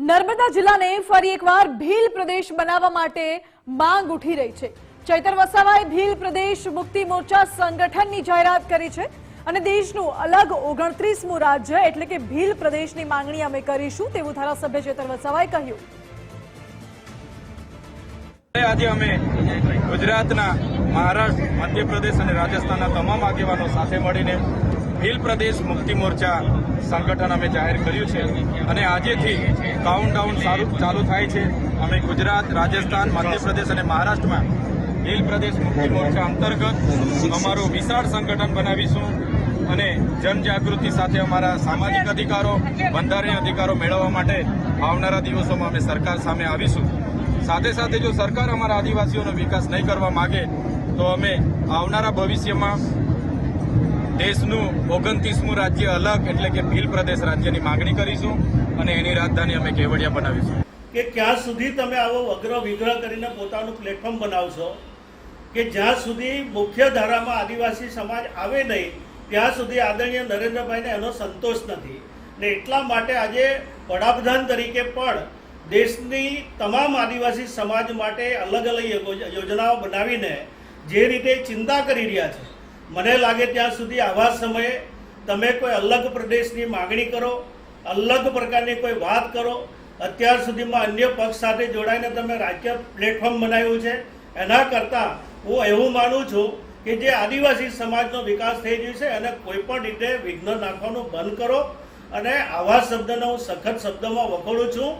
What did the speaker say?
નર્મદા જિલ્લાને ફરી એકવાર ભીલ પ્રદેશ બનાવવા માટે માંગ ઉઠી રહી છે। ચૈતર વસાવાએ ભીલ પ્રદેશ મુક્તિ મોરચા સંગઠનની જાહેરાત કરી છે અને દેશનું અલગ 29મું રાજ્ય એટલે કે ભીલ પ્રદેશની માંગણી અમે કરીશું તેવું ધારાસભ્ય ચૈતર વસાવાએ કહ્યું। આજે અમે ગુજરાતના મહારાષ્ટ્ર, મધ્યપ્રદેશ અને રાજસ્થાનના તમામ આગેવાનો સાથે મળીને ભીલ પ્રદેશ મુક્તિ મોરચા સંગઠન અમે જાહેર કર્યું છે અને આજેથી કાઉન્ટડાઉન ચાલુ થાય છે। અમે ગુજરાત, રાજસ્થાન, મધ્યપ્રદેશ અને મહારાષ્ટ્રમાં ભીલ પ્રદેશ મુક્તિ મોરચા અંતર્ગત અમારું વિશાળ સંગઠન બનાવીશું અને જનજાગૃતિ સાથે અમારા સામાજિક અધિકારો, બંધારણીય અધિકારો મેળવવા માટે આવનારા દિવસોમાં અમે સરકાર સામે આવીશું। સાથે સાથે જો સરકાર અમારા આદિવાસીઓનો વિકાસ નહીં કરવા માંગે તો અમે આવનારા ભવિષ્યમાં દેશનું 29મું રાજ્ય અલગ એટલે કે ભીલ પ્રદેશ રાજ્યની માંગણી કરીશું અને એની રાજધાની અમે કેવડિયા બનાવીશું। કે ક્યાં સુધી તમે આવો વગ્ર વિગ્રહ કરીને પોતાનું પ્લેટફોર્મ બનાવશો કે જ્યાં સુધી મુખ્ય ધારામાં આદિવાસી સમાજ આવે નહીં ત્યાં સુધી આદરણીય નરેન્દ્રભાઈને એનો સંતોષ નથી ને એટલા માટે આજે વડાપ્રધાન તરીકે પણ દેશની તમામ આદિવાસી સમાજ માટે અલગ અલગ યોજનાઓ બનાવીને જે રીતે ચિંતા કરી રહ્યા છે, મને લાગે ત્યાં સુધી આવા સમયે તમે કોઈ અલગ પ્રદેશની માગણી કરો, અલગ પ્રકારની કોઈ વાત કરો, અત્યાર સુધીમાં અન્ય પક્ષ સાથે જોડાઈને તમે રાજ્ય પ્લેટફોર્મ બનાવ્યું છે, એના કરતાં હું એવું માનું છું કે જે આદિવાસી સમાજનો વિકાસ થઈ રહ્યો છે એને કોઈ પણ રીતે વિઘ્ન નાખવાનું બંધ કરો અને આવા શબ્દને હું સખત શબ્દમાં વખોડું છું।